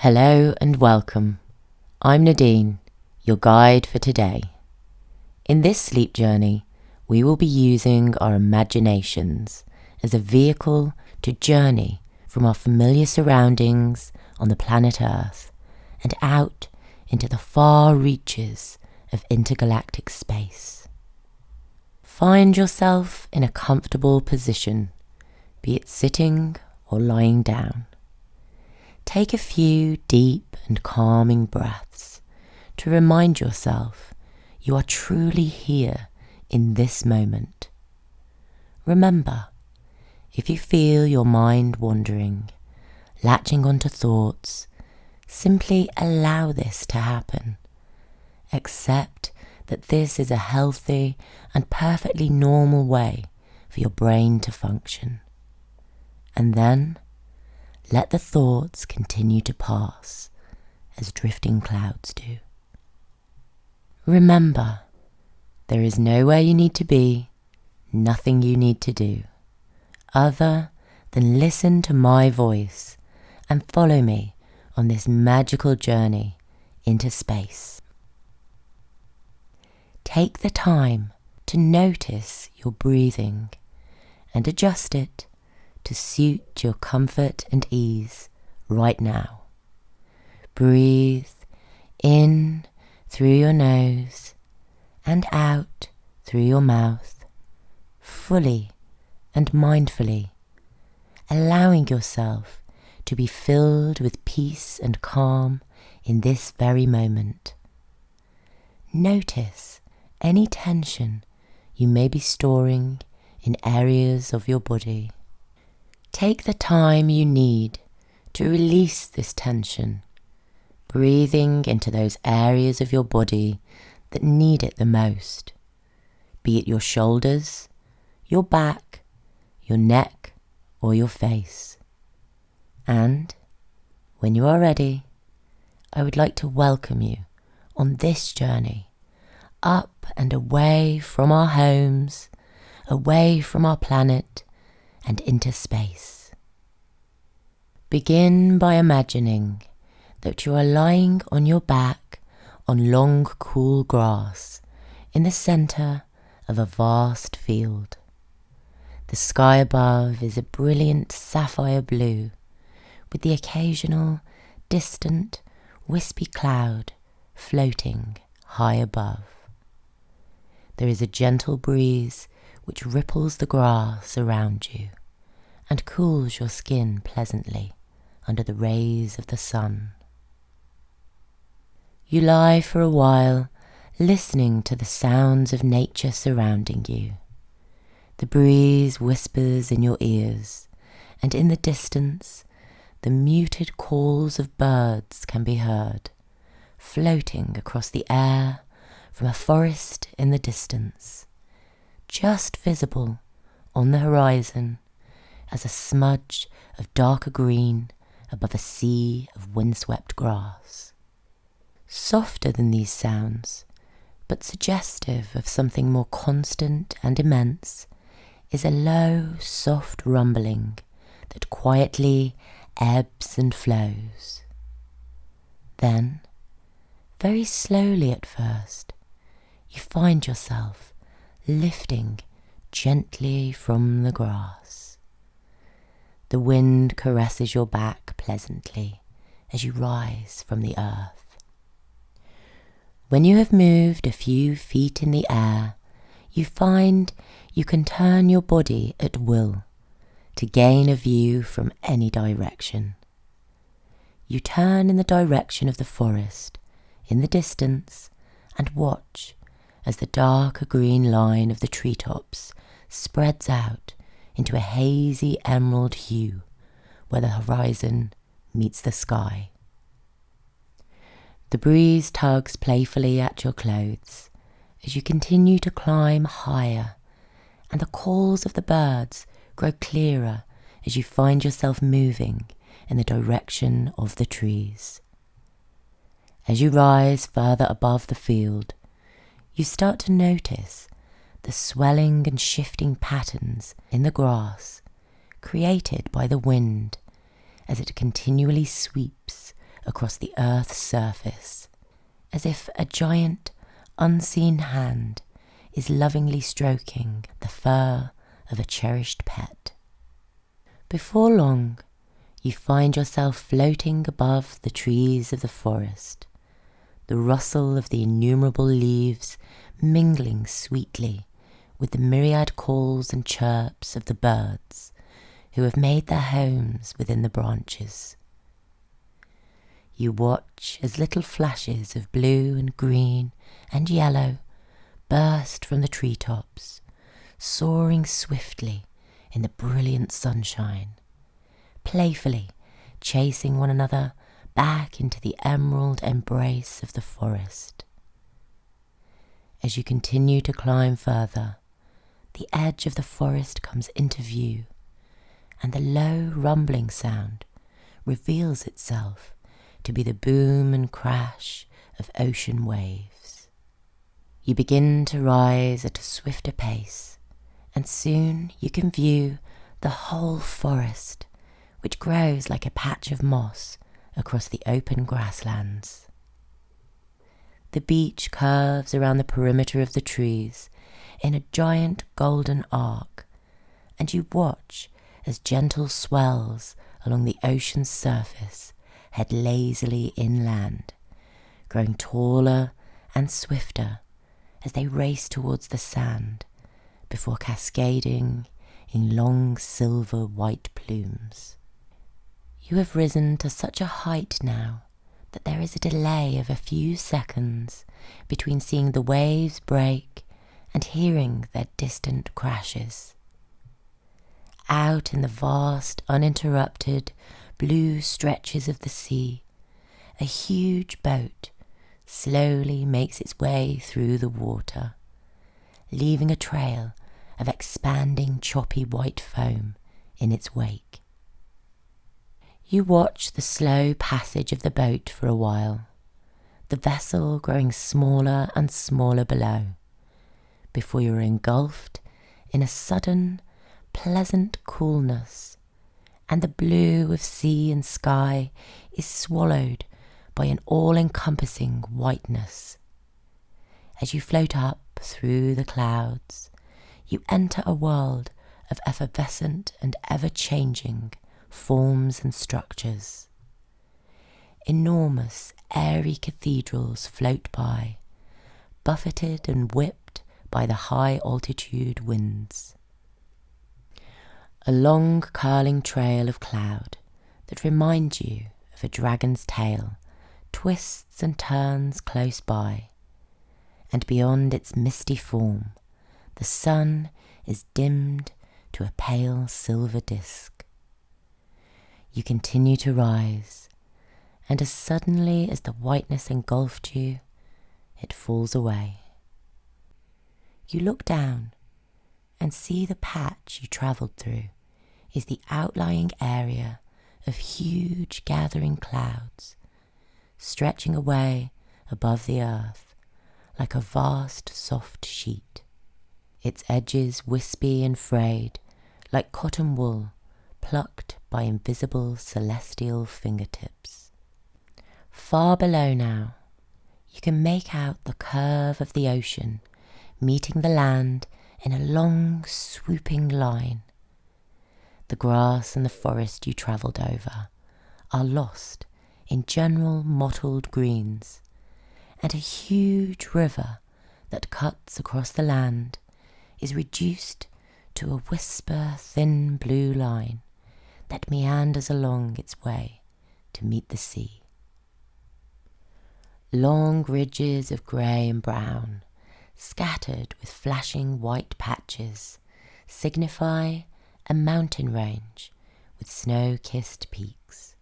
Hello and welcome. I'm Nadine, your guide for today. In this sleep journey, we will be using our imaginations as a vehicle to journey from our familiar surroundings on the planet Earth and out into the far reaches of intergalactic space. Find yourself in a comfortable position, be it sitting or lying down. Take a few deep and calming breaths to remind yourself you are truly here in this moment. Remember, if you feel your mind wandering, latching onto thoughts, simply allow this to happen. Accept that this is a healthy and perfectly normal way for your brain to function. And then, let the thoughts continue to pass as drifting clouds do. Remember, there is nowhere you need to be, nothing you need to do, other than listen to my voice and follow me on this magical journey into space. Take the time to notice your breathing and adjust it to suit your comfort and ease right now. Breathe in through your nose and out through your mouth, fully and mindfully, allowing yourself to be filled with peace and calm in this very moment. Notice any tension you may be storing in areas of your body. Take the time you need to release this tension, breathing into those areas of your body that need it the most, be it your shoulders, your back, your neck, or your face. And when you are ready, I would like to welcome you on this journey up and away from our homes, away from our planet, and into space. Begin by imagining that you are lying on your back on long, cool grass in the center of a vast field. The sky above is a brilliant sapphire blue, with the occasional, distant, wispy cloud floating high above. There is a gentle breeze which ripples the grass around you and cools your skin pleasantly under the rays of the sun. You lie for a while listening to the sounds of nature surrounding you. The breeze whispers in your ears, and in the distance, the muted calls of birds can be heard, floating across the air from a forest in the distance, just visible on the horizon as a smudge of darker green above a sea of windswept grass. Softer than these sounds, but suggestive of something more constant and immense, is a low, soft rumbling that quietly ebbs and flows. Then, very slowly at first, you find yourself lifting gently from the grass. The wind caresses your back pleasantly as you rise from the earth. When you have moved a few feet in the air, you find you can turn your body at will to gain a view from any direction. You turn in the direction of the forest in the distance and watch as the darker green line of the treetops spreads out into a hazy emerald hue where the horizon meets the sky. The breeze tugs playfully at your clothes as you continue to climb higher, and the calls of the birds grow clearer as you find yourself moving in the direction of the trees. As you rise further above the field, you start to notice the swelling and shifting patterns in the grass created by the wind as it continually sweeps across the earth's surface, as if a giant, unseen hand is lovingly stroking the fur of a cherished pet. Before long, you find yourself floating above the trees of the forest, the rustle of the innumerable leaves mingling sweetly with the myriad calls and chirps of the birds who have made their homes within the branches. You watch as little flashes of blue and green and yellow burst from the treetops, soaring swiftly in the brilliant sunshine, playfully chasing one another back into the emerald embrace of the forest. As you continue to climb further, the edge of the forest comes into view, and the low rumbling sound reveals itself to be the boom and crash of ocean waves. You begin to rise at a swifter pace, and soon you can view the whole forest, which grows like a patch of moss across the open grasslands. The beach curves around the perimeter of the trees in a giant golden arc, and you watch as gentle swells along the ocean's surface head lazily inland, growing taller and swifter as they race towards the sand before cascading in long silver-white plumes. You have risen to such a height now that there is a delay of a few seconds between seeing the waves break and hearing their distant crashes. Out in the vast, uninterrupted, blue stretches of the sea, a huge boat slowly makes its way through the water, leaving a trail of expanding choppy white foam in its wake. You watch the slow passage of the boat for a while, the vessel growing smaller and smaller below, before you are engulfed in a sudden, pleasant coolness, and the blue of sea and sky is swallowed by an all-encompassing whiteness. As you float up through the clouds, you enter a world of effervescent and ever-changing forms and structures. Enormous, airy cathedrals float by, buffeted and whipped by the high-altitude winds. A long curling trail of cloud that reminds you of a dragon's tail twists and turns close by, and beyond its misty form, the sun is dimmed to a pale silver disk. You continue to rise, and as suddenly as the whiteness engulfed you, it falls away. You look down and see the patch you travelled through is the outlying area of huge gathering clouds, stretching away above the earth like a vast soft sheet, its edges wispy and frayed like cotton wool plucked by invisible celestial fingertips. Far below now, you can make out the curve of the ocean meeting the land in a long, swooping line. The grass and the forest you travelled over are lost in general mottled greens, and a huge river that cuts across the land is reduced to a whisper thin blue line that meanders along its way to meet the sea. Long ridges of grey and brown, scattered with flashing white patches, signify a mountain range with snow-kissed peaks.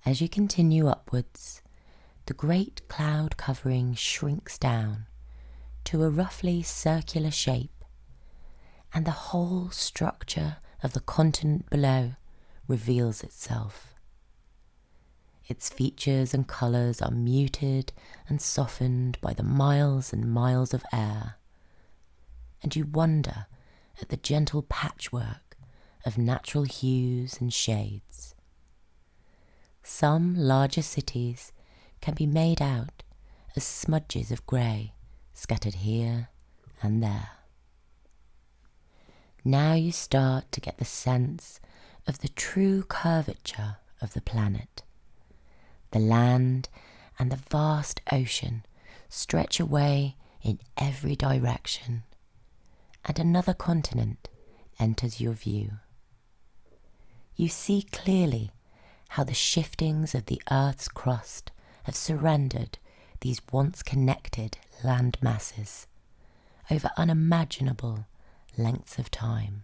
As you continue upwards, the great cloud covering shrinks down to a roughly circular shape, and the whole structure of the continent below reveals itself. Its features and colours are muted and softened by the miles and miles of air, and you wonder at the gentle patchwork of natural hues and shades. Some larger cities can be made out as smudges of grey scattered here and there. Now you start to get the sense of the true curvature of the planet. The land and the vast ocean stretch away in every direction, and another continent enters your view. You see clearly how the shiftings of the Earth's crust have surrendered these once connected land masses over unimaginable lengths of time.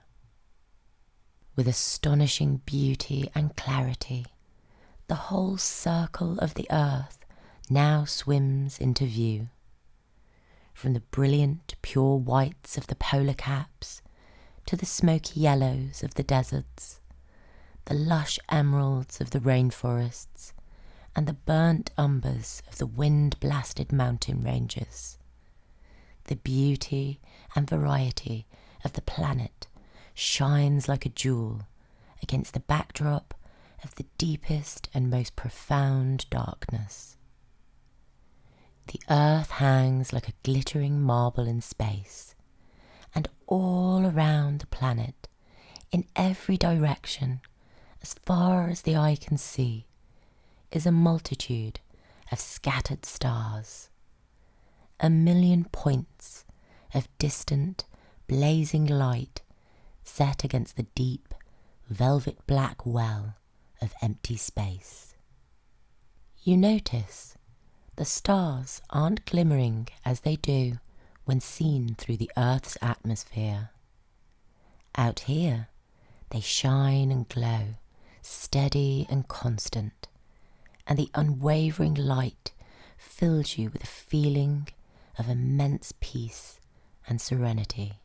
With astonishing beauty and clarity, the whole circle of the Earth now swims into view. From the brilliant pure whites of the polar caps to the smoky yellows of the deserts, the lush emeralds of the rainforests, and the burnt umbers of the wind-blasted mountain ranges. The beauty and variety of the planet shines like a jewel against the backdrop of the deepest and most profound darkness. The earth hangs like a glittering marble in space, and all around the planet, in every direction, as far as the eye can see, is a multitude of scattered stars, 1,000,000 points of distant, blazing light set against the deep, velvet black well of empty space. You notice the stars aren't glimmering as they do when seen through the Earth's atmosphere. Out here, they shine and glow, steady and constant, and the unwavering light fills you with a feeling of immense peace and serenity.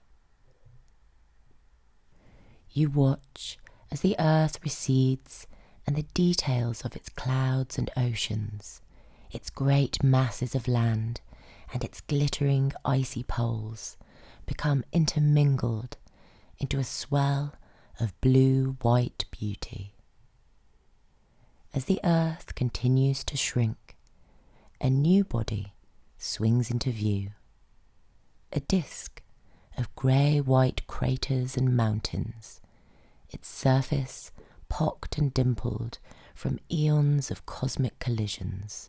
You watch as the Earth recedes and the details of its clouds and oceans, its great masses of land and its glittering icy poles become intermingled into a swell of blue-white beauty. As the Earth continues to shrink, a new body swings into view, a disk of grey-white craters and mountains, its surface pocked and dimpled from eons of cosmic collisions.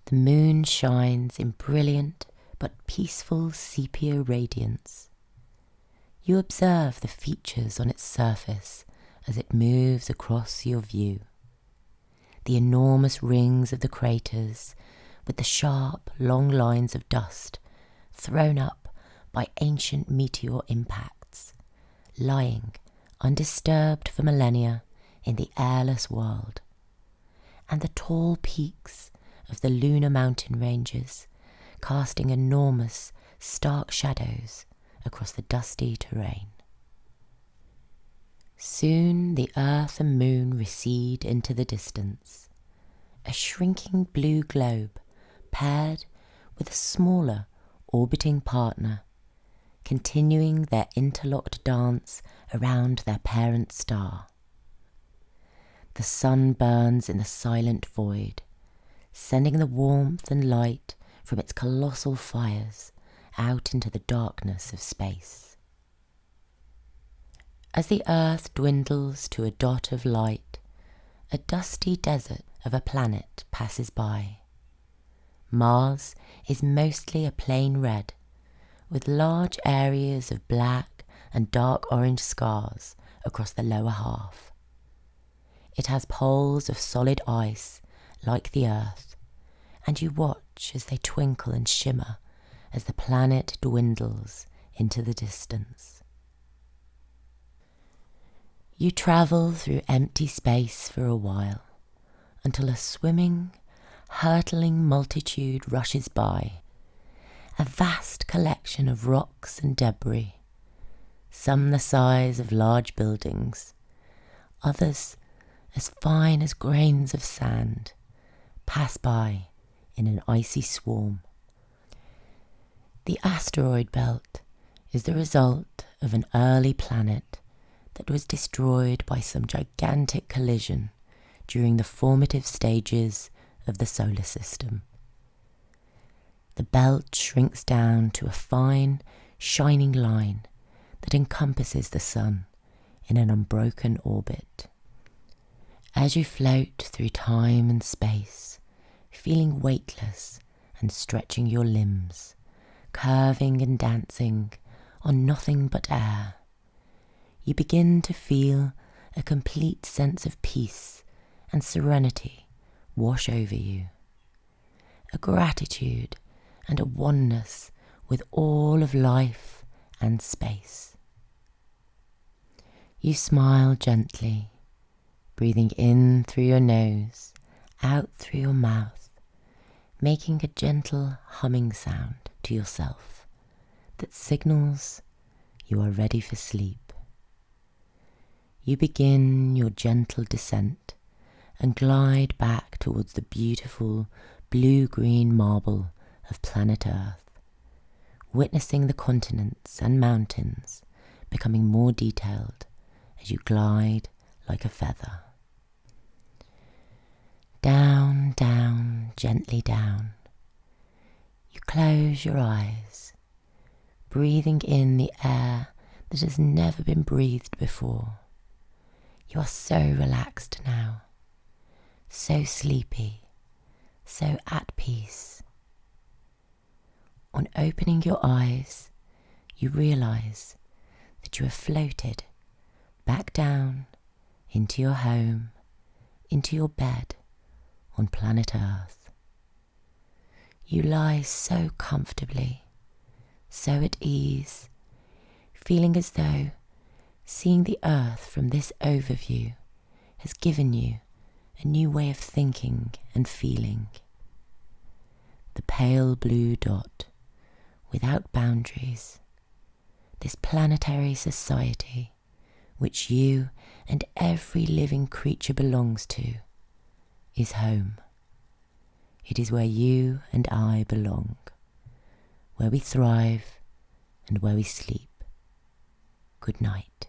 The moon shines in brilliant but peaceful sepia radiance. You observe the features on its surface as it moves across your view. The enormous rings of the craters with the sharp, long lines of dust thrown up by ancient meteor impacts, lying undisturbed for millennia in the airless world, and the tall peaks of the lunar mountain ranges casting enormous, stark shadows across the dusty terrain. Soon the earth and moon recede into the distance, a shrinking blue globe paired with a smaller orbiting partner, continuing their interlocked dance around their parent star. The sun burns in the silent void, sending the warmth and light from its colossal fires out into the darkness of space. As the earth dwindles to a dot of light, a dusty desert of a planet passes by. Mars is mostly a plain red, with large areas of black and dark orange scars across the lower half. It has poles of solid ice like the Earth, and you watch as they twinkle and shimmer as the planet dwindles into the distance. You travel through empty space for a while, until a swimming, hurtling multitude rushes by, a vast collection of rocks and debris, some the size of large buildings, others as fine as grains of sand, pass by in an icy swarm. The asteroid belt is the result of an early planet that was destroyed by some gigantic collision during the formative stages of the solar system. The belt shrinks down to a fine, shining line that encompasses the sun in an unbroken orbit. As you float through time and space, feeling weightless and stretching your limbs, curving and dancing on nothing but air, you begin to feel a complete sense of peace and serenity wash over you, a gratitude and a oneness with all of life and space. You smile gently, breathing in through your nose, out through your mouth, making a gentle humming sound to yourself that signals you are ready for sleep. You begin your gentle descent and glide back towards the beautiful blue-green marble of planet Earth, witnessing the continents and mountains becoming more detailed as you glide like a feather. Down, down, gently down. You close your eyes, breathing in the air that has never been breathed before. You are so relaxed now, so sleepy, so at peace. On opening your eyes, you realize that you have floated back down into your home, into your bed on planet Earth. You lie so comfortably, so at ease, feeling as though seeing the Earth from this overview has given you a new way of thinking and feeling. The pale blue dot, without boundaries, this planetary society which you and every living creature belongs to, is home. It is where you and I belong, where we thrive and where we sleep. Good night.